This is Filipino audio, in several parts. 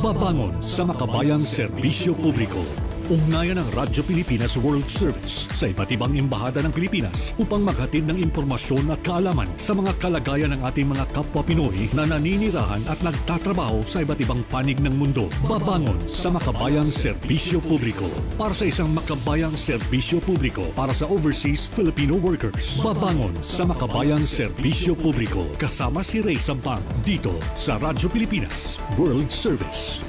Babangon sa makabayang serbisyo publiko. Ugnayan ng Radyo Pilipinas World Service sa iba't ibang embahada ng Pilipinas upang maghatid ng impormasyon at kaalaman sa mga kalagayan ng ating mga kapwa Pinoy na naninirahan at nagtatrabaho sa iba't ibang panig ng mundo. Babangon sa makabayang serbisyo publiko para sa isang makabayang serbisyo publiko para sa overseas Filipino workers. Babangon sa makabayang serbisyo publiko kasama si Ray Sampang dito sa Radyo Pilipinas World Service.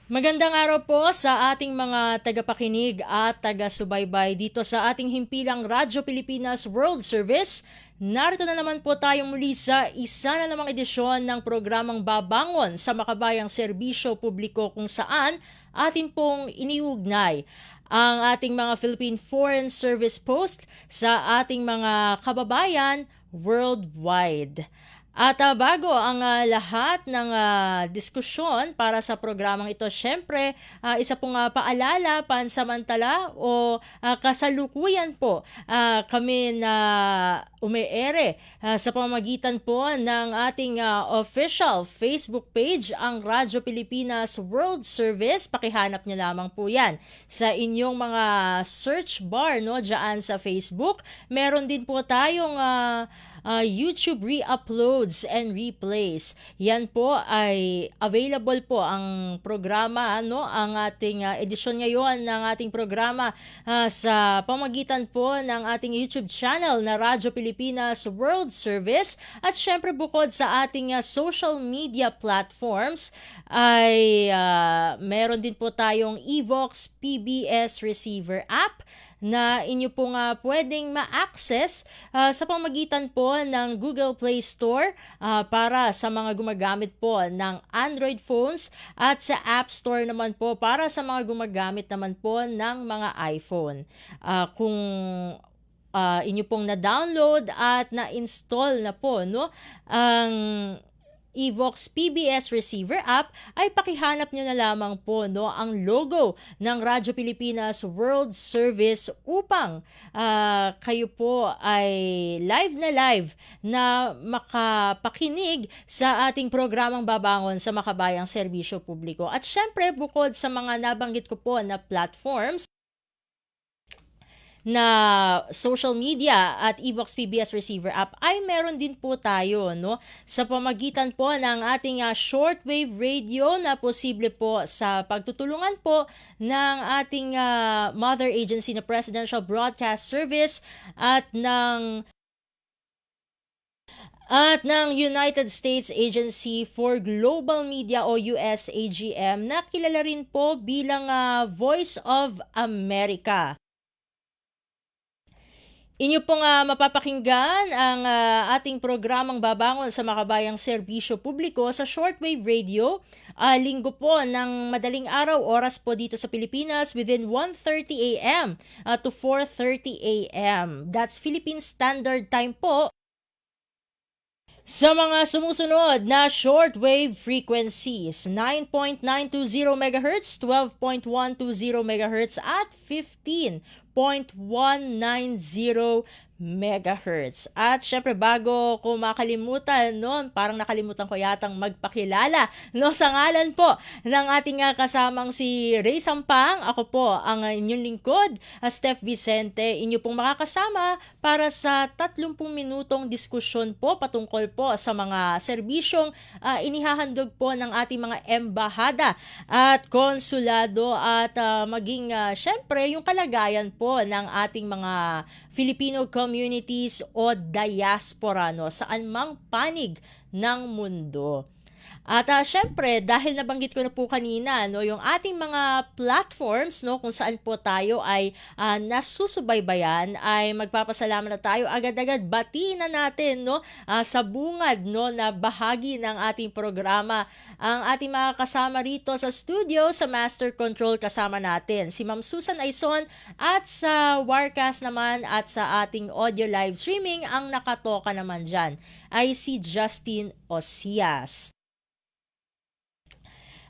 Magandang araw po sa ating mga tagapakinig at taga-subaybay dito sa ating himpilang Radyo Pilipinas World Service. Narito na naman po tayo muli sa isa na namang edisyon ng programang Babangon sa Makabayang Serbisyo Publiko kung saan atin pong iniugnay ang ating mga Philippine Foreign Service Post sa ating mga kababayan worldwide. At bago ang lahat ng diskusyon para sa programang ito, syempre, isa pong paalala, pansamantala o kasalukuyan po kami na umeere sa pamamagitan po ng ating official Facebook page, ang Radyo Pilipinas World Service. Pakihanap niyo lamang po yan sa inyong mga search bar, no, dyan sa Facebook. Meron din po tayong YouTube re-uploads and replays. Yan po ay available po ang programa, ang ating edisyon ngayon ng ating programa sa pamagitan po ng ating YouTube channel na Radyo Pilipinas World Service. At syempre bukod sa ating social media platforms ay meron din po tayong Evox PBS Receiver app na inyo po nga pwedeng ma-access sa pamagitan po ng Google Play Store para sa mga gumagamit po ng Android phones at sa App Store naman po para sa mga gumagamit naman po ng mga iPhone. Kung inyo pong na-download at na-install na po ang Evox PBS Receiver app, ay pakihanap nyo na lamang po ang logo ng Radyo Pilipinas World Service upang kayo po ay live na makapakinig sa ating programang Babangon sa Makabayang Serbisyo Publiko. At syempre, bukod sa mga nabanggit ko po na platforms, na social media at Evox PBS Receiver app, ay meron din po tayo sa pamagitan po ng ating shortwave radio na posible po sa pagtutulungan po ng ating mother agency na Presidential Broadcast Service at ng United States Agency for Global Media o USAGM na kilala rin po bilang Voice of America. Inyo pong mapapakinggan ang ating programang Babangon sa Makabayang Serbisyo Publiko sa shortwave radio, linggo po ng madaling araw, oras po dito sa Pilipinas within 1:30 a.m. To 4:30 a.m. That's Philippine Standard Time po. Sa mga sumusunod na shortwave frequencies, 9.920 MHz, 12.120 MHz at 15.190 megahertz. At syempre bago ko makalimutan, parang nakalimutan ko yatang magpakilala sa ngalan po ng ating kasamang si Ray Sampang. Ako po ang inyong lingkod, Steph Vicente, inyo pong makakasama para sa 30 minutong diskusyon po patungkol po sa mga serbisyong inihahandog po ng ating mga embahada at konsulado at maging syempre yung kalagayan po ng ating mga Filipino communities o diaspora saan mang panig ng mundo. At syempre, dahil nabanggit ko na po kanina, yung ating mga platforms kung saan po tayo ay nasusubaybayan, ay magpapasalamat na tayo agad-agad. Batiin na natin sa bungad na bahagi ng ating programa ang ating mga kasama rito sa studio, sa Master Control kasama natin si Ma'am Susan Aizon, at sa Warcast naman at sa ating audio live streaming ang nakatoka naman dyan ay si Justin Osias.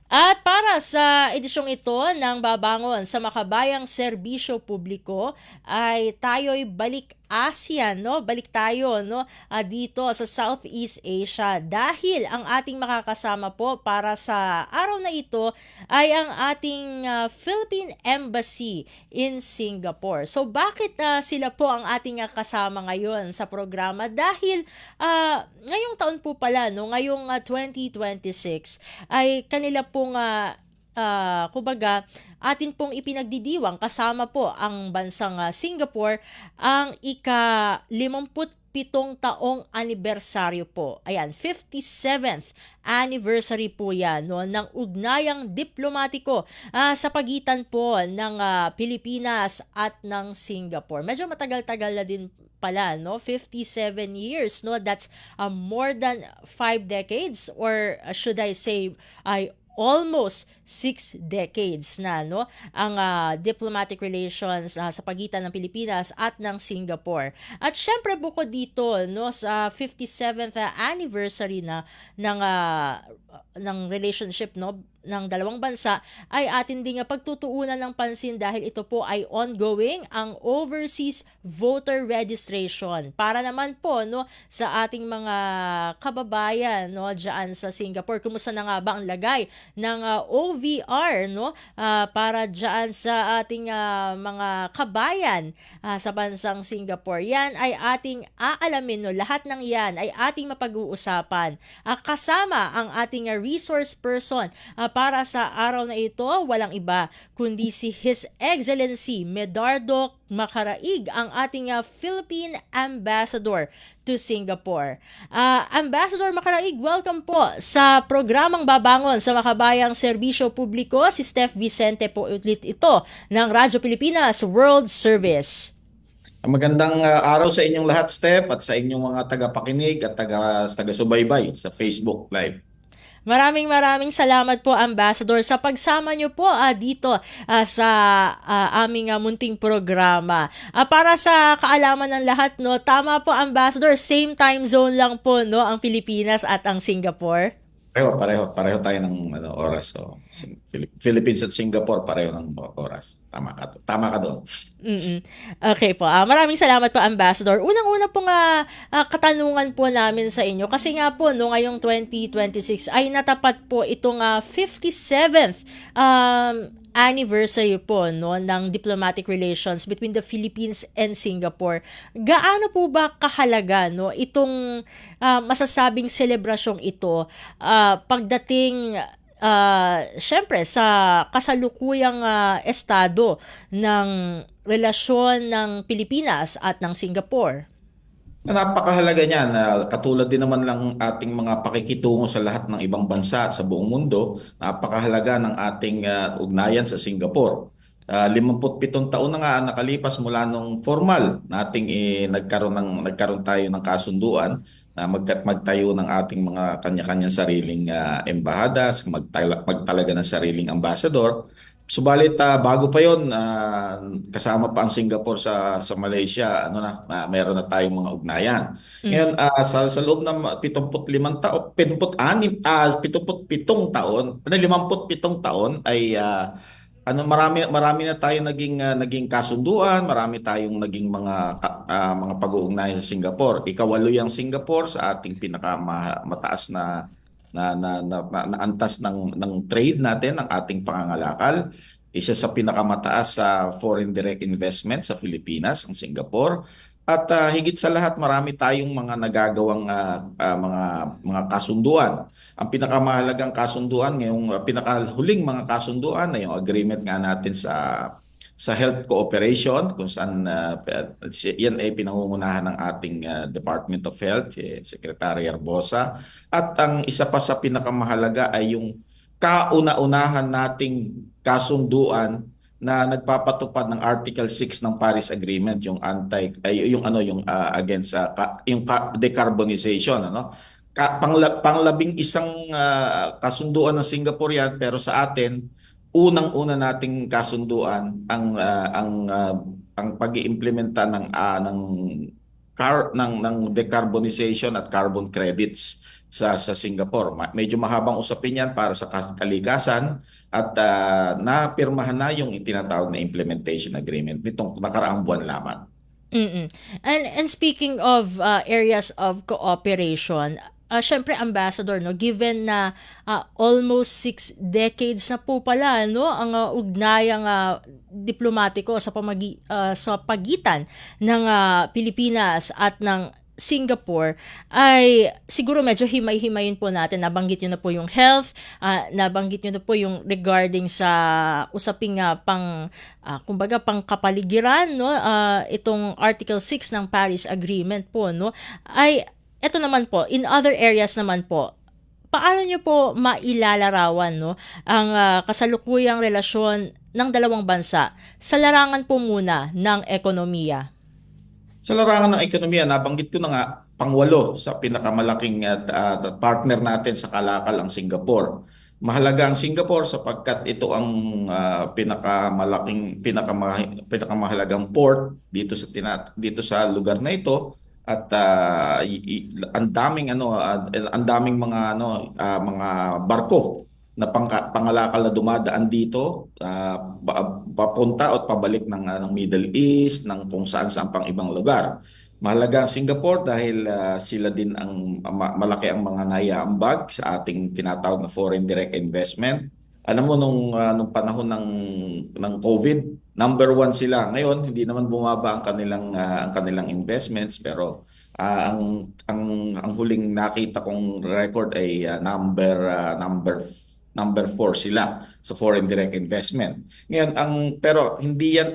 At para sa edisyong ito ng Babangon sa Makabayang Serbisyo Publiko ay tayo'y balik ASEAN, no? Balik tayo, no? Dito sa Southeast Asia dahil ang ating makakasama po para sa araw na ito ay ang ating Philippine Embassy in Singapore. So bakit sila po ang ating kasama ngayon sa programa? Dahil ngayong taon po pala, no, ngayong 2026 ay kanila pong kumbaga, atin pong ipinagdidiwang kasama po ang bansang Singapore ang ika-57 taong anibersaryo po. Ayan, 57th anniversary po yan, no, ng ugnayang diplomatiko sa pagitan po ng Pilipinas at ng Singapore. Medyo matagal-tagal na din pala, no? 57 years, no? That's more than 5 decades, or should I say ay almost 6 decades na, no, ang diplomatic relations sa pagitan ng Pilipinas at ng Singapore. At syempre bukod dito, no, sa 57th anniversary na ng relationship, no, ng dalawang bansa ay atin ding pagtutuunan ng pansin dahil ito po ay ongoing ang overseas voter registration para naman po, no, sa ating mga kababayan, no, diyan sa Singapore. Kumusta na nga ba ang lagay ng OVR, no, para diyan sa ating mga kabayan sa bansang Singapore? Yan ay ating aalamin, no. Lahat ng yan ay ating mapag-uusapan kasama ang ating resource person para sa araw na ito. Walang iba kundi si His Excellency Medardo Macaraig, ang ating Philippine Ambassador to Singapore. Ambassador Macaraig, welcome po sa programang Babangon sa Makabayang Serbisyo Publiko. Si Steph Vicente po ulit ito ng Radyo Pilipinas World Service. Magandang araw sa inyong lahat, Steph, at sa inyong mga tagapakinig at taga-subaybay sa Facebook Live. Maraming salamat po, Ambassador, sa pagsama nyo po dito sa aming munting programa. Para sa kaalaman ng lahat, no, tama po, Ambassador, same time zone lang po, no, ang Pilipinas at ang Singapore? Pareho tayo ng oras. So, Philippines at Singapore pareho ng oras. Tama ka doon. Okay po. Maraming salamat po, Ambassador. Unang-una pong katanungan po namin sa inyo kasi nga po no, ngayong 2026 ay natapat po itong 57th anniversary po, no, ng diplomatic relations between the Philippines and Singapore. Gaano po ba kahalaga, no, itong masasabing selebrasyong ito pagdating syempre sa kasalukuyang estado ng relasyon ng Pilipinas at ng Singapore? Napakahalaga niyan. Katulad din naman lang ating mga pakikitungo sa lahat ng ibang bansa sa buong mundo, napakahalaga ng ating ugnayan sa Singapore. 57 taon na nga nakalipas mula nung formal nating nagkaroon tayo ng kasunduan na magtayo ng ating mga kanya-kanyang sariling embahadas, magtalaga ng sariling ambassador. Subalit bago pa 'yon, kasama pa ang Singapore sa Malaysia, meron na tayong mga ugnayan. Ngayon sa loob ng 75 taon, 77 taon, 57 taon ay marami na tayong naging kasunduan, marami tayong naging mga pag-uugnayan sa Singapore. Ikawalo yung Singapore sa ating pinakamataas na antas ng trade natin, ng ating pangangalakal. Isa sa pinakamataas sa foreign direct investment sa Pilipinas, ang Singapore. At higit sa lahat, marami tayong mga nagagawang mga kasunduan. Ang pinakamahalagang kasunduan, ngayong pinakahuling mga kasunduan na yung agreement nga natin sa health cooperation, kung saan yan ay pinangungunahan ng ating Department of Health, Secretary Arbosa. At ang isa pa sa pinakamahalaga ay yung kauna-unahan nating kasunduan na nagpapatupad ng Article 6 ng Paris Agreement, yung against yung decarbonization, panglabing isang kasunduan ng Singapore yan, pero sa atin unang-una nating kasunduan ang pag-iimplementa ng decarbonization at carbon credits sa Singapore. Medyo mahabang usapin yan para sa kalikasan at napirmahan na yung itinatawag na implementation agreement nitong nakaraang buwan lamang. Mm. And speaking of areas of cooperation, syempre Ambassador, no, given na almost 6 decades na po pala, no, ang ugnayang diplomatiko sa pagitan ng Pilipinas at ng Singapore, ay siguro medyo himay-himayin po natin. Nabanggit nyo na po yung health, nabanggit nyo na po yung regarding sa usaping kumbaga pang kapaligiran, no, itong Article 6 ng Paris Agreement po, no, ay eto naman po, in other areas naman po, paano nyo po mailalarawan, no, ang kasalukuyang relasyon ng dalawang bansa sa larangan po muna ng ekonomiya? Sa larangan ng ekonomiya, nabanggit ko na nga, pangwalo sa pinakamalaking partner natin sa kalakal ang Singapore. Mahalaga ang Singapore sapagkat ito ang pinakamahalagang port dito sa lugar na ito, at ang daming mga barko na pangalakal na dumadaan dito, papunta at pabalik ng Middle East, ng kung saan pang ibang lugar. Mahalaga ang Singapore dahil sila din ang malaki ang mga naiaambag sa ating tinatawag na foreign direct investment. Alam mo, nung panahon ng COVID, number one sila. Ngayon, hindi naman bumaba ang kanilang investments, pero ang huling nakita kong record ay number 4 sila sa foreign direct investment. Ngayon, pero hindi yan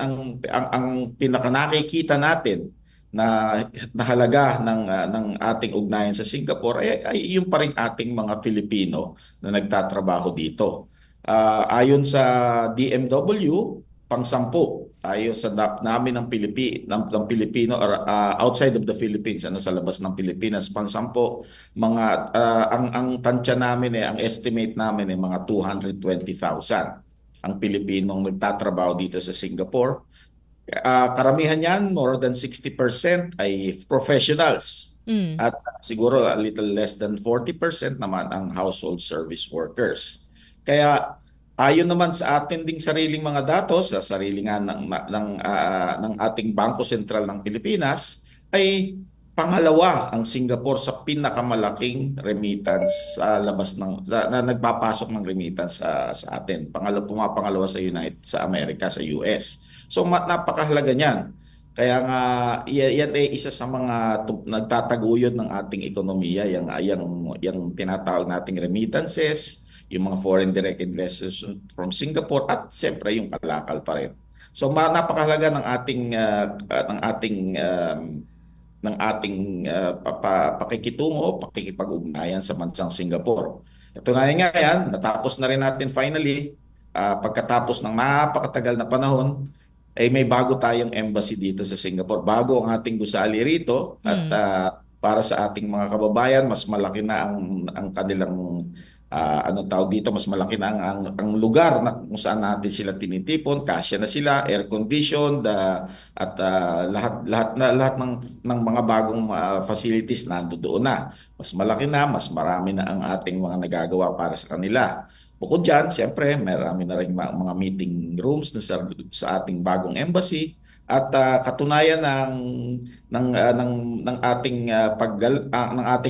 ang pinaka nakikita natin na halaga ng ating ugnayan sa Singapore ay yung pa rin ating mga Pilipino na nagtatrabaho dito. Ayon sa DMW, pang-sampu tayo sa namin ng Pilipino or outside of the Philippines, sa labas ng Pilipinas, pang-sampu, ang tansya namin ang estimate namin mga 220,000 ang Pilipinong nagtatrabaho dito sa Singapore. Karamihan yan, more than 60% ay professionals. At siguro a little less than 40% naman ang household service workers. Kaya ayon naman sa atin ding sariling mga datos, sa sarili nga ng ating Bangko Sentral ng Pilipinas, ay pangalawa ang Singapore sa pinakamalaking remittance sa labas na nagpapasok ng remittance sa atin. Pumapangalawa sa Amerika, sa US. So napakahalaga niyan. Kaya nga yan ay isa sa mga nagtataguyod ng ating ekonomiya, yung tinatawag nating remittances, yung mga foreign direct investors from Singapore, at siyempre yung kalakal pa rin. So napakahalaga ng ating pakikitungo, pakikipag-ugnayan sa bansang Singapore. Ito na nga yan, natapos na rin natin finally. Pagkatapos ng napakatagal na panahon, ay may bago tayong embassy dito sa Singapore. Bago ang ating gusali rito, at para sa ating mga kababayan, mas malaki na ang kanilang mas malaki na ang lugar na kung saan natin sila tinitipon, kasya na sila, air conditioned, at lahat ng mga bagong facilities nandoon na. Mas malaki na, mas marami na ang ating mga nagagawa para sa kanila. Bukod dyan, siyempre, marami na rin mga meeting rooms na sa ating bagong embassy. At katunayan ng ating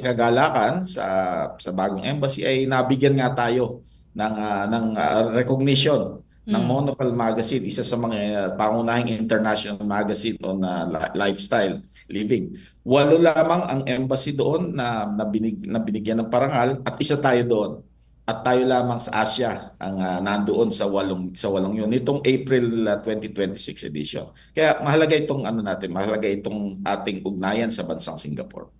kagalakan sa bagong embassy ay nabigyan nga tayo ng recognition ng Monocle Magazine, isa sa mga pangunahing international magazine on lifestyle living. 8 lamang ang embassy doon na binigyan ng parangal, at isa tayo doon. At tayo lamang sa Asia ang nandoon sa walong yun nitong April 2026 edition. Kaya mahalaga mahalaga itong ating ugnayan sa bansang Singapore.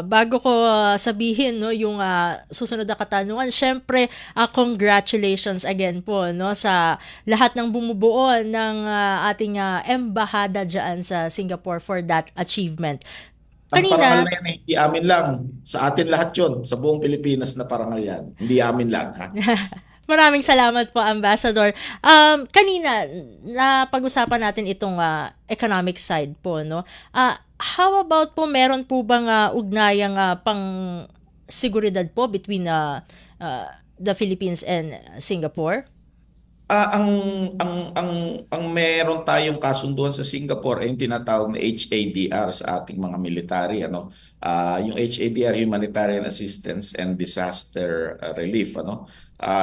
Bago ko sabihin, no, yung susunod na katanungan, syempre congratulations again po, no, sa lahat ng bumubuo ng ating embahada diyan sa Singapore for that achievement. Ang parangal na yan, hindi amin lang. Sa atin lahat yun. Sa buong Pilipinas na parangal yan. Hindi amin lang. Ha? Maraming salamat po, Ambassador. Kanina, napag-usapan natin itong economic side po, no? How about po, meron po bang ugnayang pang seguridad po between the Philippines and Singapore? Ang meron tayong kasunduan sa Singapore ay yung tinatawag na HADR sa ating mga military, ano. Yung HADR, Humanitarian Assistance and Disaster Relief, ano.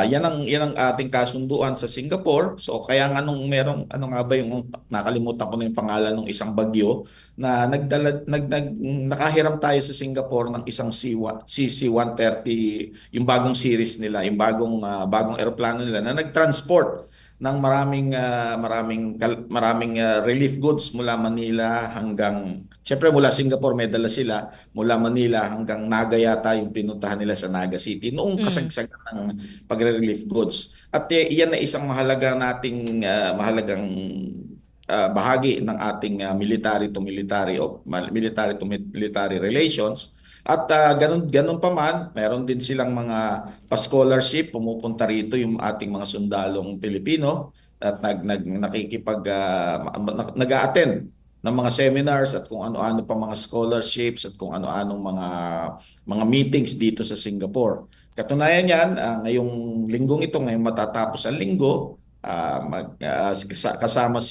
Yan ang ating kasunduan sa Singapore. So kaya nga nung merong ano nga ba yung nakalimutan ko na yung pangalan ng isang bagyo na nakahiram tayo sa Singapore ng isang CC-130, yung bagong series nila, yung bagong eroplano nila na nagtransport ng maraming relief goods mula Manila hanggang, siyempre mula Singapore may dala sila, mula Manila hanggang Naga yata yung pinuntahan nila sa Naga City noong Mm. kasagsagan ng pagre-relief goods. At iyan na isang mahalagang bahagi ng ating military to military o military to military relations. At ganun pa man, meron din silang mga pa-scholarship, pumupunta rito yung ating mga sundalong Pilipino at nag-a-attend ng mga seminars at kung ano-ano pa mga scholarships at kung ano-anong mga meetings dito sa Singapore. Katunayan yan, ngayong linggong ito, ngayong matatapos ang linggo, kasama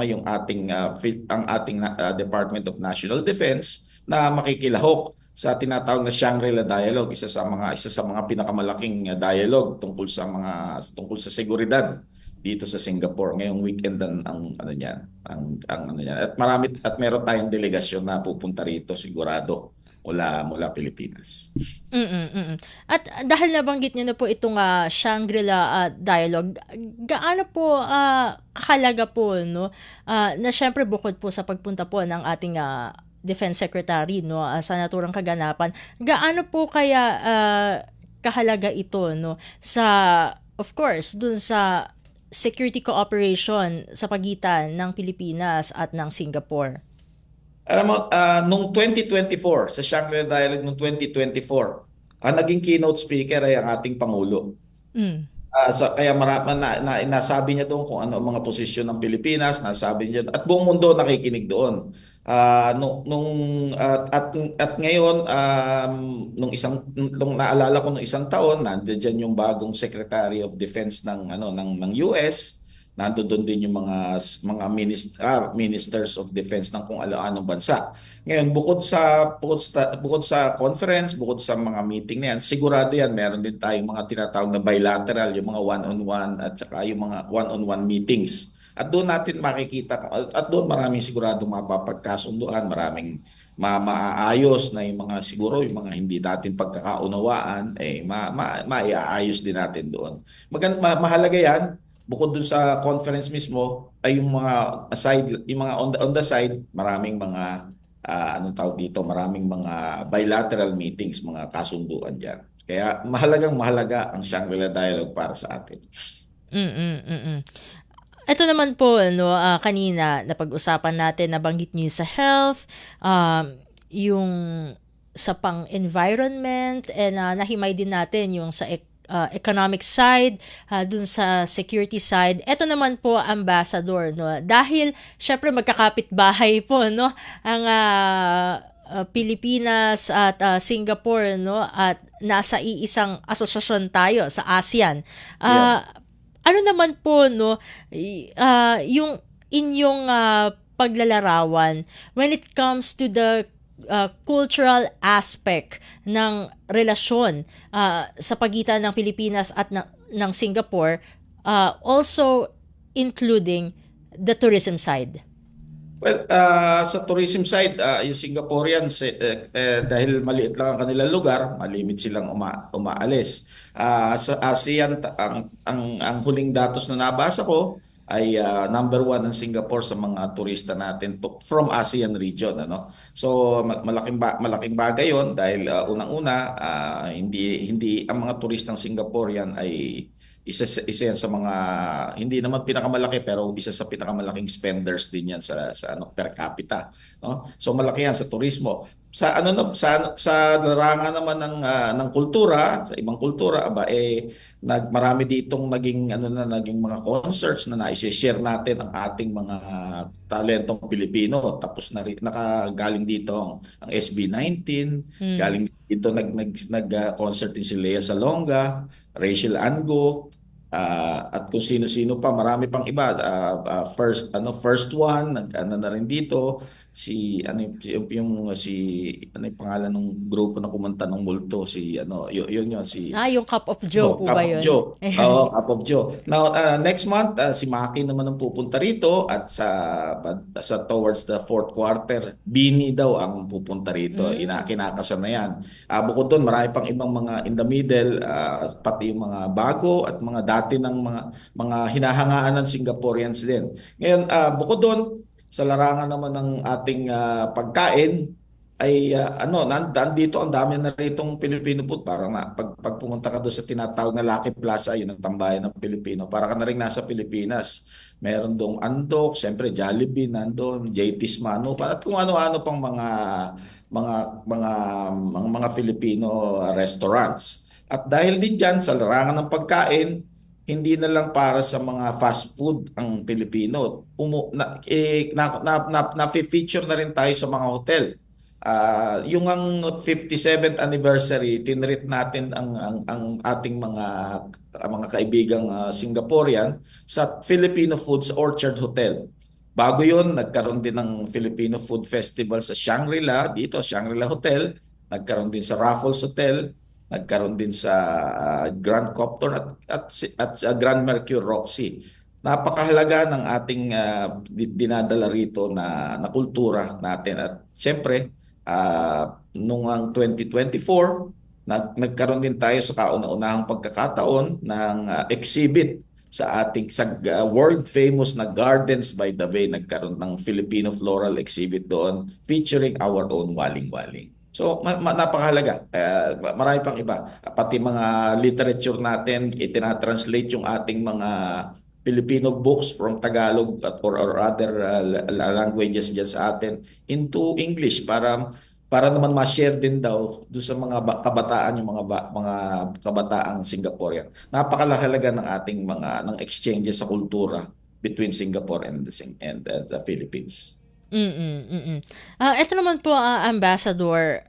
yung ang ating Department of National Defense na makikilahok sa tinatawag na Shangri-La Dialogue, isa sa mga pinakamalaking dialogue tungkol sa seguridad dito sa Singapore. Ngayong weekend ang ano niyan, ang ano niyan. At meron tayong delegasyon na pupunta rito sigurado mula Pilipinas. At dahil nabanggit niyo na po itong Shangri-La dialogue, gaano po kahalaga po, no, na syempre bukod po sa pagpunta po ng ating Defense Secretary, no, sa naturang kaganapan, gaano po kaya kahalaga ito, no, sa, of course, dun sa security cooperation sa pagitan ng Pilipinas at ng Singapore? Alam mo, nung 2024, sa Shangri-La Dialogue nung 2024, ang naging keynote speaker ay ang ating Pangulo. Mm. Kaya nasabi niya doon kung ano ang mga posisyon ng Pilipinas, nasabi niya, at buong mundo nakikinig doon. At ngayon, nung naalala ko nung isang taon, nandiyan yung bagong Secretary of Defense ng US. Nandoon din yung mga ministers of defense ng kung ano-anong bansa. Ngayon, bukod sa conference, bukod sa mga meeting na yan, sigurado yan, meron din tayong mga tinatawag na bilateral, yung mga one-on-one at saka yung mga one-on-one meetings. At doon natin makikita, at doon maraming sigurado mapapagkasunduan, maraming maaayos na yung mga siguro, yung mga hindi natin pagkakaunawaan, maiaayos din natin doon. Mahalaga yan. Bukod dun sa conference mismo ay yung mga on the side, maraming mga anong tawag dito, maraming mga bilateral meetings, mga kasunduan diyan. Kaya mahalaga ang Shangri-La Dialogue para sa atin. Ito naman po, no, kanina napag-usapan natin, nabanggit niyo sa health, yung sa pang-environment, and nahimay din natin yung sa economic side, dun sa security side. Ito naman po, Ambassador, no, dahil syempre magkakapit-bahay po, no, ang Pilipinas at Singapore, no, at nasa iisang asosasyon tayo sa ASEAN. Ano naman po, no, yung inyong paglalarawan when it comes to the cultural aspect ng relasyon sa pagitan ng Pilipinas at ng Singapore, also including the tourism side? Well, sa tourism side, yung Singaporeans, dahil maliit lang ang kanilang lugar, malimit silang umaalis. Sa ASEAN, ang huling datos na nabasa ko ay number 1 ang Singapore sa mga turista natin from ASEAN region, ano. So malaking bagay 'yon dahil unang-una, hindi ang mga turistang Singaporean ay isa yan sa mga, hindi naman pinakamalaki pero isa sa pinakamalaking spenders din yan sa per capita, no? So malaki yan sa turismo. Sa larangan naman ng kultura, sa ibang kultura, marami ditong naging mga concerts na nai-share natin ang ating mga talentong Pilipino. Tapos nakagaling dito ang SB19, galing dito nag-concert din si Lea Salonga, Rachel Ango, At kung sino-sino pa, marami pang iba. First one, ano na rin dito, ano yung pangalan ng grupo na kumanta ng multo, yun, Yung Cup of Joe po Cup ba of yun? Joe. Oo, Cup of Joe. Now, next month, si Maki naman ang pupunta rito at sa towards the fourth quarter, Bini daw ang pupunta rito. Mm. Kinakasya na yan. Bukod doon, marami pang ibang mga in the middle, pati yung mga bago at mga dati ng mga hinahangaan ng Singaporeans din. Ngayon, bukod doon, sa larangan naman ng ating pagkain, ay nandito ang dami na ritong Filipino food. Parang pag pumunta ka doon sa tinatawag na Lucky Plaza, yun ang tambayan ng Pilipino. Para ka na rin nasa Pilipinas. Meron dong Andok, siyempre Jollibee nandun, JT's Mano, at kung ano-ano pang mga mga Filipino restaurants. At dahil din diyan sa larangan ng pagkain, hindi na lang para sa mga fast food ang Pilipino. Na-feature na rin tayo sa mga hotel. Yung ang 57th anniversary, tinreat natin ang ating mga kaibigang Singaporean sa Filipino Foods Orchard Hotel. Bago yun, nagkaroon din ng Filipino Food Festival sa Shangri-La, dito, Shangri-La Hotel. Nagkaroon din sa Raffles Hotel. Nagkaroon din sa Grand Copthorne at sa Grand Mercure Roxy. Napakahalaga ng ating dinadala rito na kultura natin. At siyempre, noong ang 2024, nagkaroon din tayo sa kauna-unahang pagkakataon ng exhibit sa world famous na Gardens by the Bay. Nagkaroon ng Filipino floral exhibit doon featuring our own waling-waling. So napakahalaga. Marami pang iba. Pati mga literature natin, itinatranslate yung ating mga Filipino books from Tagalog or other languages dyan sa atin into English para naman ma-share din daw doon sa mga kabataan, yung mga kabataang Singaporean. Napakahalaga ng ating ng exchanges sa kultura between Singapore and the Philippines. Ito naman po, Ambassador,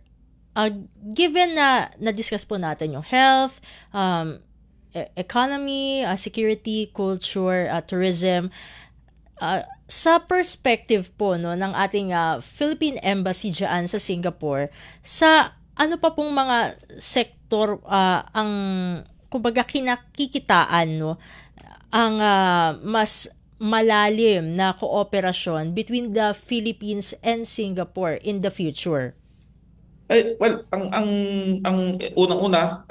given na na-discuss po natin yung health, economy, security, culture, tourism, sa perspective po ng ating Philippine Embassy dyan sa Singapore, sa ano pa pong mga sektor ang kumbaga kinakikitaan ang mas malalim na kooperasyon between the Philippines and Singapore in the future? Well, ang unang-una,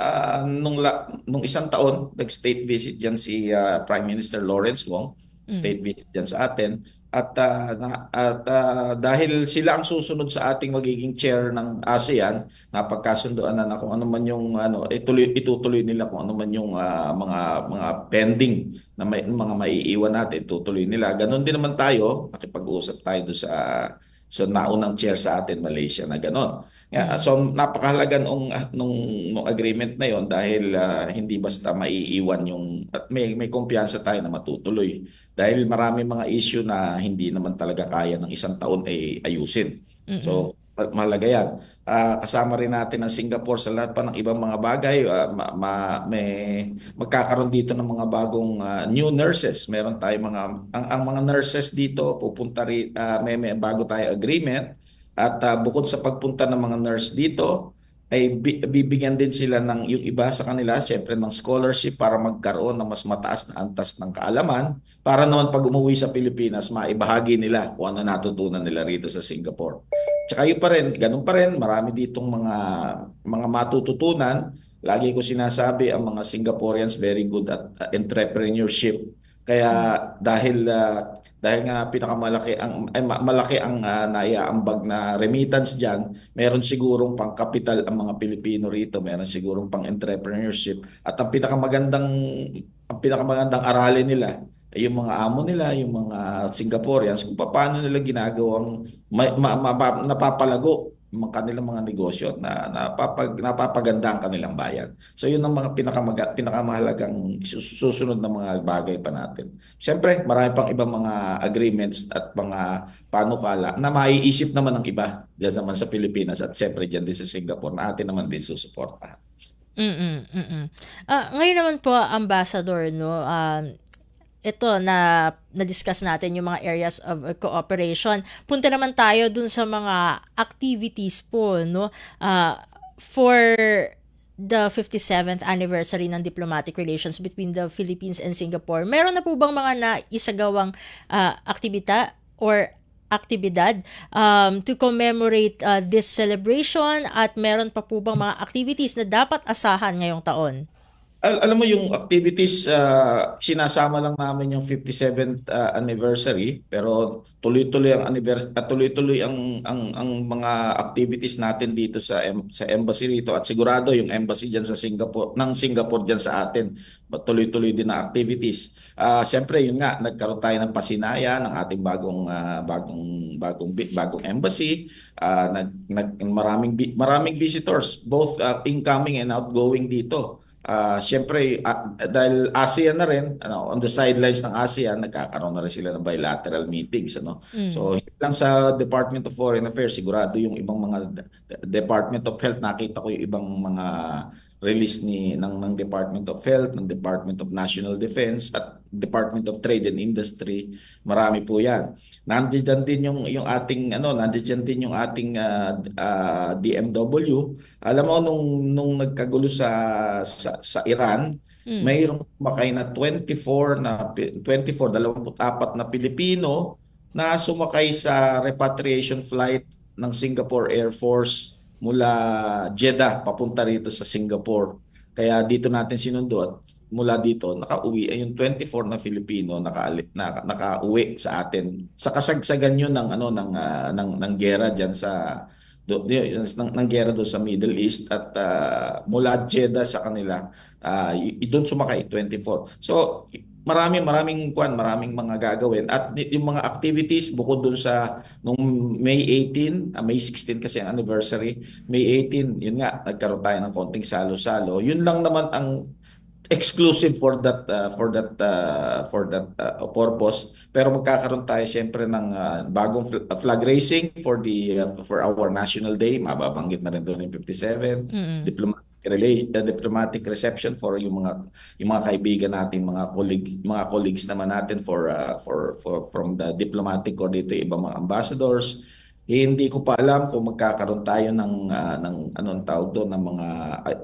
nung isang taon, nag-state visit diyan si Prime Minister Lawrence Wong, state visit diyan sa atin. Dahil sila ang susunod sa ating magiging chair ng ASEAN, napagkasunduan na kung ano man yung itutuloy nila, kung ano man yung mga pending na mga maiiwan natin, tutuloy nila. Ganon din naman tayo, nakipag-usap tayo doon sa naunang chair sa atin, Malaysia, na ganon. So napakahalaga nung agreement na yon dahil hindi basta maiiwan at may kumpiyansa tayo na matutuloy dahil marami mga issue na hindi naman talaga kaya ng isang taon ay ayusin. So mahalaga yan. Kasama rin natin ang Singapore sa lahat pa ng ibang mga bagay. Magkakaroon dito ng mga bagong new nurses. Meron tayo ang mga nurses dito pupunta rin, may bago tayo agreement. At bukod sa pagpunta ng mga nurse dito, ay bibigyan din sila ng yung iba sa kanila, siyempre ng scholarship para magkaroon ng mas mataas na antas ng kaalaman para naman pag umuwi sa Pilipinas, maibahagi nila kung ano natutunan nila rito sa Singapore. Tsaka yun pa rin, ganun pa rin, marami ditong mga matututunan. Lagi ko sinasabi, ang mga Singaporeans very good at entrepreneurship. Kaya dahil nga malaki ang naiaambag na remittance diyan, meron sigurong pang capital ang mga Pilipino rito, meron sigurong pang entrepreneurship at ang pinakamagandang aralin nila ay yung mga amo nila, yung mga Singaporeans kung paano nila ginagawang napapalago ang kanilang mga negosyo na napapaganda ang kanilang bayan. So yun ang mga pinakamahalagang susunod na mga bagay pa natin. Siyempre, marami pang ibang mga agreements at mga panukala na maiisip naman ng iba diyan naman sa Pilipinas at siyempre diyan din sa Singapore na atin naman din susuportahan. Ngayon naman po, Ambassador, no, ito na-discuss natin yung mga areas of cooperation. Punta naman tayo dun sa mga activities po, no, for the 57th anniversary ng diplomatic relations between the Philippines and Singapore. Meron na po bang mga naisagawang aktibita or aktibidad to commemorate this celebration, at meron pa po bang mga activities na dapat asahan ngayong taon? Alam mo yung activities, sinasama lang namin yung 57th anniversary, pero tuloy-tuloy ang tuloy-tuloy ang mga activities natin dito sa embassy rito, at sigurado yung embassy diyan sa Singapore, ng Singapore diyan sa atin, tuloy-tuloy din na activities. Siyempre yun nga, nagkaroon tayo ng pasinaya ng ating bagong embassy. Maraming visitors, both incoming and outgoing dito. Siyempre, dahil ASEAN na rin, on the sidelines ng ASEAN, nagkakaroon na rin sila ng bilateral meetings. So, hindi lang sa Department of Foreign Affairs, sigurado yung ibang mga Department of Health, nakita ko yung ibang mga release ng Department of Health, ng Department of National Defense, at Department of Trade and Industry. Marami po yan. Nandiyan din yung ating nandiyan din yung ating DMW. Alam mo nung nagkagulo sa Iran, mayroong sumakay na 24 na Pilipino na sumakay sa repatriation flight ng Singapore Air Force mula Jeddah papunta rito sa Singapore. Kaya dito natin sinundo, at mula dito nakauwi ay yung 24 na Filipino nakauwi sa atin. Sa kasagsagan yun ng giyera diyan ng giyera doon sa Middle East, at mula Jeddah sa kanila, doon sumakay 24. So maraming mga gagawin, at yung mga activities bukod dun sa nung May 18, May 16 kasi ang anniversary, May 18, yun nga, nagkaroon tayo ng konting salo-salo. Yun lang naman ang exclusive for that purpose. Pero magkakaroon tayo siyempre ng bagong flag raising for our National Day. Mababanggit na rin doon yung 57 diplomatic reception for yung mga kaibigan natin, mga colleagues naman natin from the diplomatic corps dito, ibang mga ambassadors. Hindi ko pa alam kung magkakaroon tayo ng anong tawag doon, ng mga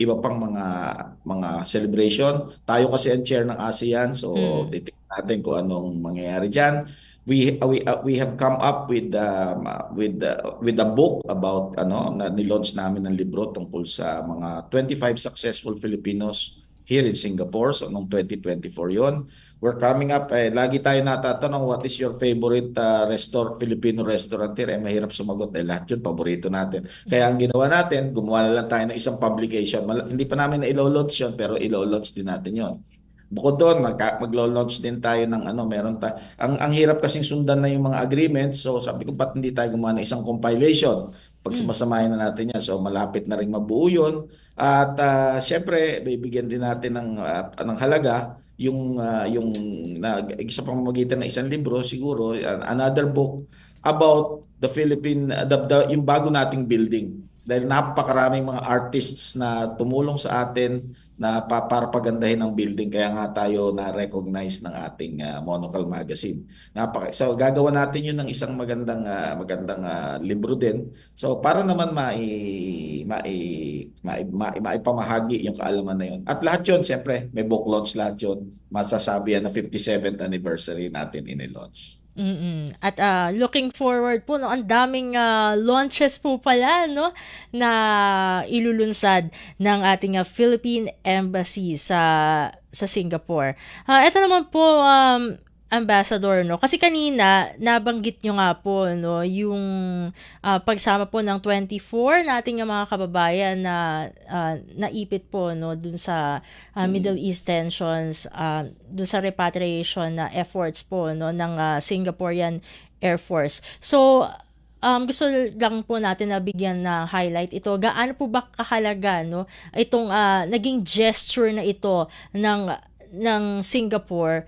iba pang mga celebration. Tayo kasi ang chair ng ASEAN, so titingnan natin kung anong mangyayari diyan. We have come up with a book about na nilaunch namin ng libro tungkol sa mga 25 successful Filipinos here in Singapore. So noong 2024 yon. We're coming up, lagi tayo natatanong, what is your favorite Filipino restaurant here? Mahirap sumagot, lahat yun paborito natin. Kaya ang ginawa natin, gumawa na lang tayo ng isang publication. Hindi pa namin na ilo-launch yun, pero ilo-launch din natin yon. Bukod doon, maglo-launch din tayo ng ang hirap kasing sundan na yung mga agreements. So sabi ko, ba't hindi tayo gumawa ng isang compilation? Pag sumasamahin na natin yan, so malapit na rin mabuo yun. At syempre, bibigyan din natin ng halaga yung sa pamamagitan ng isang libro, siguro another book about the yung bago nating building. Dahil napakaraming mga artists na tumulong sa atin para pagandahin ang building, kaya nga tayo na-recognize ng ating Monocle Magazine. So gagawa natin yun ng isang magandang libro din. So para naman maipamahagi yung kaalaman na yun. At lahat yun, siyempre, may book launch lahat yun. Masasabi yan na 57th anniversary natin in-launch. At looking forward po, no, ang daming launches po pala, no, na ilulunsad ng ating Philippine Embassy sa Singapore. Ito naman po, Ambassador, no, kasi kanina nabanggit nyo nga po, no, yung pagsama po ng 24 nating mga kababayan na naipit po, no, dun sa Middle East tensions, dun sa repatriation na efforts po, no, ng Singaporean Air Force. So gusto lang po natin na bigyan na highlight ito. Gaano po ba kahalaga, no, itong naging gesture na ito ng Singapore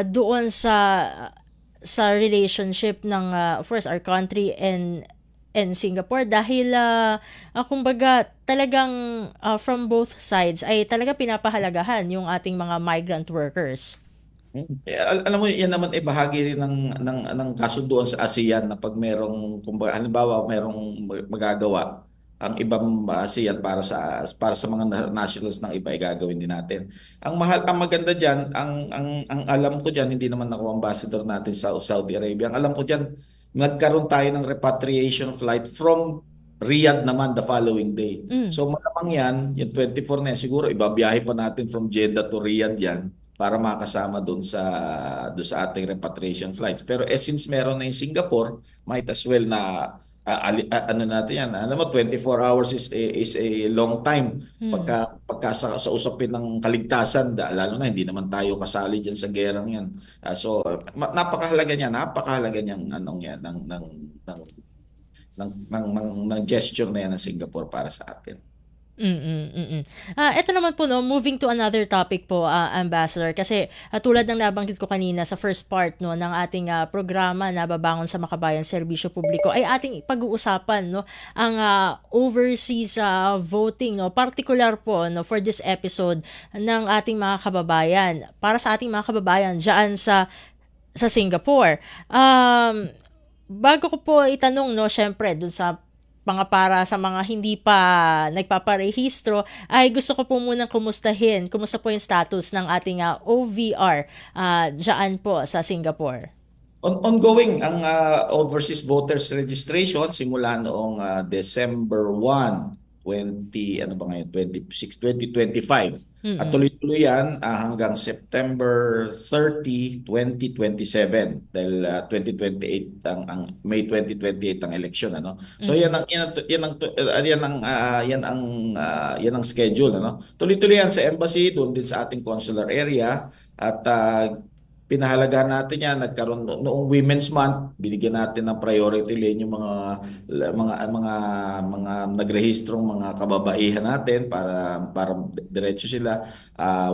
doon sa relationship ng of course our country and and Singapore dahil kumbaga talagang from both sides ay talaga pinapahalagahan yung ating mga migrant workers. Alam mo, yan naman ay bahagi rin ng kasunduan sa ASEAN na pag merong, kumbaga, halimbawa, merong magagawa ang ibang ASEAN para sa mga nationals ng iba ay gagawin din natin. Ang maganda diyan, ang alam ko diyan, hindi naman ako ambassador natin sa Saudi Arabia. Ang alam ko diyan, nagkaroon tayo ng repatriation flight from Riyadh naman the following day. Mm. So malamang yan, yung 24 na yan, siguro ibabiyahe pa natin from Jeddah to Riyadh yan para makasama doon sa ating repatriation flights. Pero since meron na yung Singapore, might as well na ano natin yan. Alam mo, 24 hours is a long time pagka sa usapin ng kaligtasan, lalo na hindi naman tayo kasali diyan sa gerang yan. So napakahalaga niyang anong yan ng gesture na yan ng Singapore para sa atin. Ito naman po, no, moving to another topic po, Ambassador, kasi tulad ng nabanggit ko kanina sa first part, no, ng ating programa na Babangon sa Makabayan Serbisyo Publiko ay ating pag-uusapan, no, ang overseas voting, no, particular po, no, for this episode ng ating mga kababayan, para sa ating mga kababayan diyan sa Singapore. Bago ko po itanong, no, syempre dun sa para sa mga hindi pa nagpaparehistro, ay gusto ko po munang kumustahin. Kumusta po yung status ng ating OVR dyan po sa Singapore? Ongoing ang overseas voters registration simula noong December 1, 20, ano ba ngayon, 26, 2025. At tuloy-tuloy yan hanggang September 30, 2027 dahil 2028 ang May 2028 ang election, ano. So yan ang schedule, ano. Tuloy-tuloy yan sa embassy, doon din sa ating consular area at pinahalagaan natin yan. Nagkaroon noong Women's Month, binigyan natin ng priority lane yung mga nagrehistrong mga kababaihan natin para diretso sila.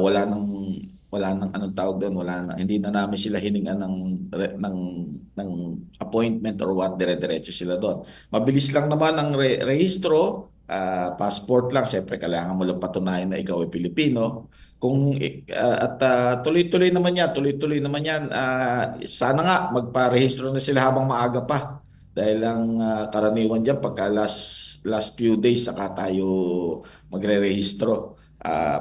Wala nang anong tawag doon, hindi na namin sila hiningan ng appointment or what, dire-diretso sila doon. Mabilis lang naman ang rehistro, passport lang, siyempre kailangan mo lang patunayan na ikaw ay Pilipino. Tuloy-tuloy naman yan. Sana nga magparehistro na sila habang maaga pa. Dahil ang karaniwan diyan pagka last few days saka tayo magre-rehistro.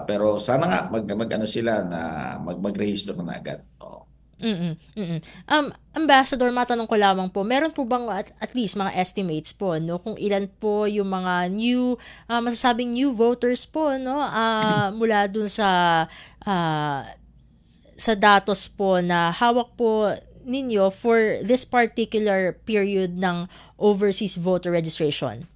Pero sana nga mag-ano sila na magrehistro na agad. Oo. Ambassador, matanong ko lamang po, meron po bang at least mga estimates po, no, kung ilan po yung mga masasabing new voters po, no, mula dun sa datos po na hawak po ninyo for this particular period ng overseas voter registration?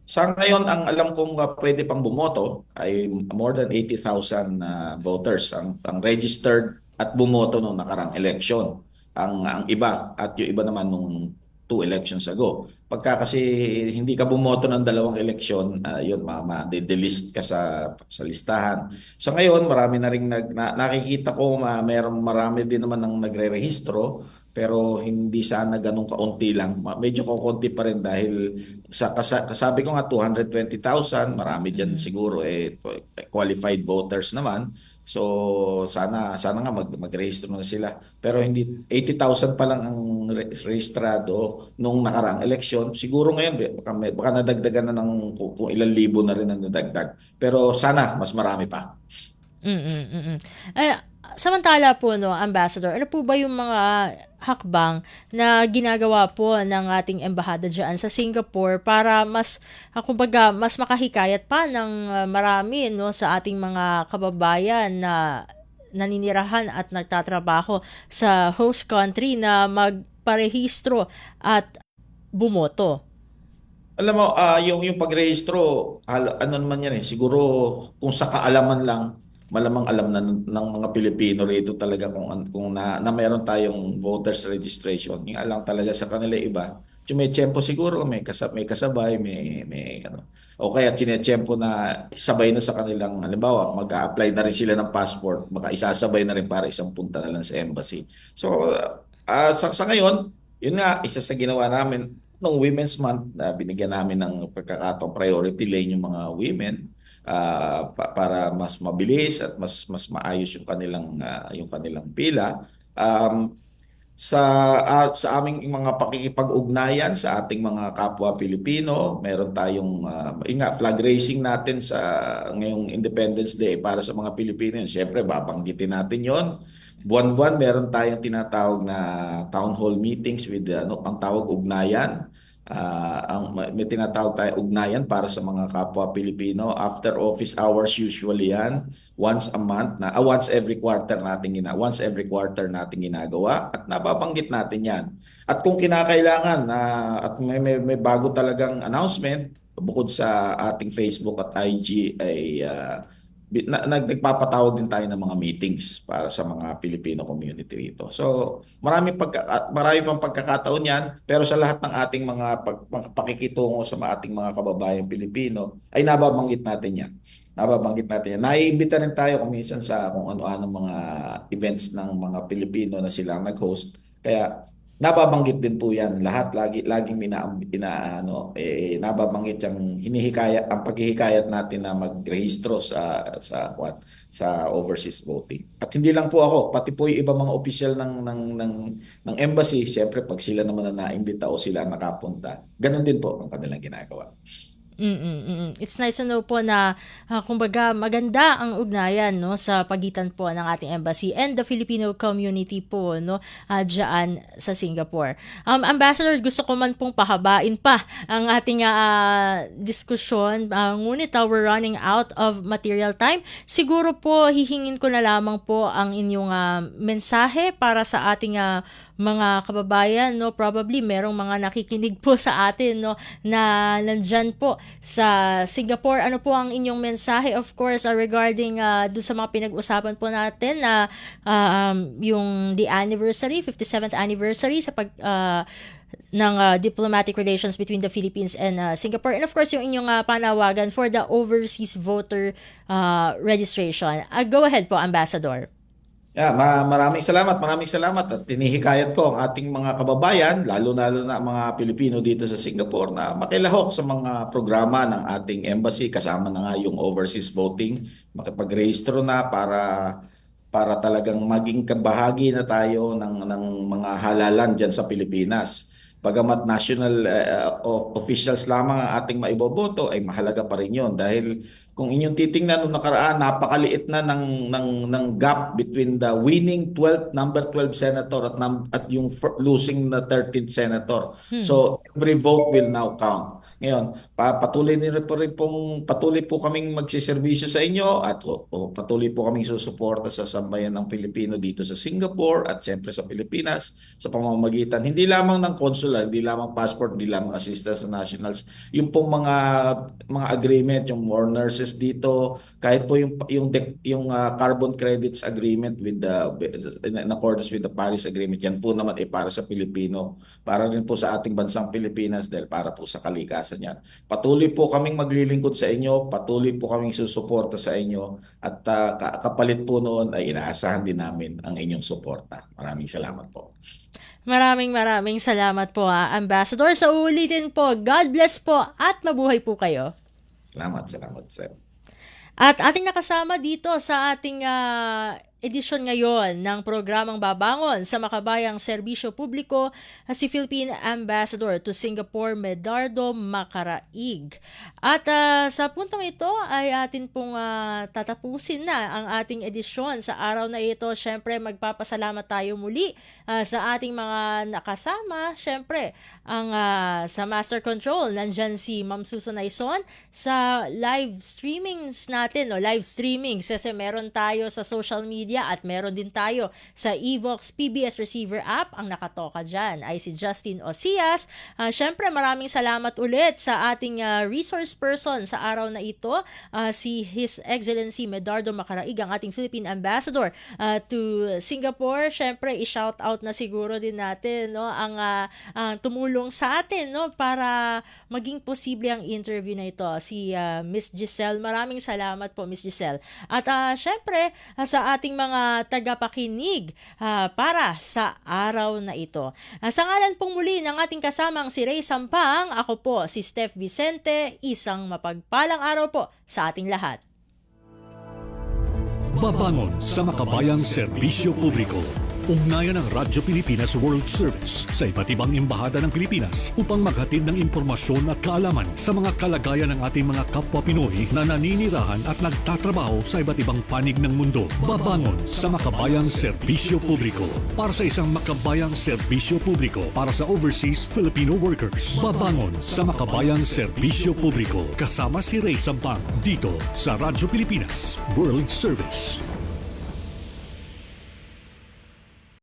Sa ngayon, ang alam kong pwede pang bumoto ay more than 80,000 voters ang registered at bumoto nung nakarang election. Ang iba at yung iba naman nung 2 elections ago. Pagka kasi hindi ka bumoto ng 2 eleksyon, yun, ma-delist ka sa listahan. So ngayon, marami na rin nakikita ko, marami din naman ng nagre-rehistro, pero hindi sana ganun kaunti lang. Medyo kaunti pa rin dahil kasabi ko nga 220,000, marami dyan siguro qualified voters naman. So sana nga magrehistro na sila. Pero hindi 80,000 pa lang ang rehistrado nung nakaraang eleksyon. Siguro ngayon baka nadagdagan na ng kung ilang libo na rin ang nadagdag. Pero sana mas marami pa. Samantala po, no, Ambassador, ano po ba yung mga hakbang na ginagawa po ng ating embahada dyan sa Singapore para mas makahikayat pa ng marami, no, sa ating mga kababayan na naninirahan at nagtatrabaho sa host country na magparehistro at bumoto? Alam mo, yung pagrehistro, ano naman yan siguro kung sa kaalaman lang, malamang alam na ng mga Pilipino rito talaga kung na meron tayong voters registration. Yung alam talaga sa kanila iba. May tiyempo siguro, may kasabay, may ano. O kaya tinetiyempo na sabay na sa kanilang, halimbawa, mag-a-apply na rin sila ng passport, baka isasabay na rin para isang punta na lang sa embassy. So, sa ngayon, yun nga, isa sa ginawa namin, nung Women's Month, binigyan namin ng pagkakataong priority lane yung mga women para mas mabilis at mas maayos yung kanilang pila. Um, sa aming mga pakikipag-ugnayan sa ating mga kapwa Pilipino, meron tayong flag raising natin sa ngayong Independence Day para sa mga Pilipino. Siyempre, babanggitin natin 'yon. Buwan-buwan meron tayong tinatawag na town hall meetings with ang tawag ugnayan. May tinatawag tayo ugnayan para sa mga kapwa Pilipino after office hours, usually yan once every quarter nating ginagawa at nababanggit natin yan. At kung kinakailangan at may bago talagang announcement bukod sa ating Facebook at IG ay nagpapatawag din tayo ng mga meetings para sa mga Filipino community rito. So, marami pang pagkakataon yan, pero sa lahat ng ating pakikitungo sa ating mga kababayang Pilipino ay nababanggit natin yan. Naiimbita rin tayo kung minsan sa kung ano-ano mga events ng mga Pilipino na silang nag-host. Kaya nababanggit din po yan. Laging nababanggit yung ang paghihikayat natin na magrehistro sa overseas voting. At hindi lang po ako, pati po yung iba mga opisyal ng embassy, siyempre pag sila naman na naimbita o sila nakapunta, ganun din po ang kanilang ginagawa. It's nice to know po na kumbaga maganda ang ugnayan no sa pagitan po ng ating embassy and the Filipino community po no diyan sa Singapore. Ambassador, gusto ko man pong pahabain pa ang ating diskusyon ngunit we're running out of material time. Siguro po hihingin ko na lamang po ang inyong mensahe para sa ating mga kababayan, no, probably merong mga nakikinig po sa atin, no, na nandyan po sa Singapore. Ano po ang inyong mensahe, of course, regarding doon sa mga pinag-usapan po natin na yung the anniversary, 57th anniversary sa ng diplomatic relations between the Philippines and Singapore, and of course yung inyong panawagan for the overseas voter registration. Go ahead po, Ambassador. Maraming salamat at tinihikayat ko ang ating mga kababayan, lalo-lalo na mga Pilipino dito sa Singapore na makilahok sa mga programa ng ating embassy kasama na nga yung overseas voting, makipagrehistro na para talagang maging kabahagi na tayo ng mga halalan diyan sa Pilipinas. Bagamat national officials lamang ang ating maiboboto ay mahalaga pa rin 'yon dahil kung inyong titingnan nung nakaraan, napakaliit na ng gap between the winning number 12 senator at yung losing na 13th senator. So every vote will now count. Ngayon, patuloy po kaming magsiservisyo sa inyo at patuloy po kaming susuporta sa sambayan ng Pilipino dito sa Singapore at siyempre sa Pilipinas sa pamamagitan hindi lamang ng consular, hindi lamang passport, hindi lamang assistance sa nationals, yung pong mga agreement, yung more nurses dito, kahit po yung carbon credits agreement in accordance with the Paris Agreement, yan po naman para sa Pilipino, para rin po sa ating bansang Pilipinas dahil para po sa kalikasan yan. Patuloy po kaming maglilingkod sa inyo, patuloy po kaming susuporta sa inyo at kapalit po noon ay inaasahan din namin ang inyong suporta. Maraming salamat po. Maraming salamat po, Ambassador. Sa ulitin po, God bless po at mabuhay po kayo. Salamat, sir. At ating nakasama dito sa ating edisyon ngayon ng programang Babangon sa Makabayang Serbisyo Publiko, si Philippine Ambassador to Singapore, Medardo Macaraig. At sa puntong ito ay atin pong tatapusin na ang ating edisyon sa araw na ito. Siyempre, magpapasalamat tayo muli sa ating mga nakasama. Siyempre, sa Master Control, nandyan si Ma'am Susan Aison. Sa live streamings natin, live streamings, kasi meron tayo sa social media at meron din tayo sa Evox PBS Receiver app. Ang nakatoka dyan ay si Justin Osias. Siyempre, maraming salamat ulit sa ating resource person sa araw na ito, si His Excellency Medardo Macaraig, ang ating Philippine Ambassador to Singapore. Siyempre, i-shout out na siguro din natin ang tumulong sa atin para maging posible ang interview na ito, si Miss Giselle. Maraming salamat po, Miss Giselle. At siyempre, sa ating mga tagapakinig para sa araw na ito. Sa ngalan pong muli ng ating kasamang si Ray Sampang, ako po si Steph Vicente, isang mapagpalang araw po sa ating lahat. Babangon sa makabayang serbisyo publiko. Ugnayan ng Radyo Pilipinas World Service sa iba't ibang embahada ng Pilipinas upang maghatid ng impormasyon at kaalaman sa mga kalagayan ng ating mga kapwa Pinoy na naninirahan at nagtatrabaho sa iba't ibang panig ng mundo. Babangon sa makabayang serbisyo publiko para sa isang makabayang serbisyo publiko para sa overseas Filipino workers. Babangon sa makabayang serbisyo publiko kasama si Ray Sampang dito sa Radyo Pilipinas World Service.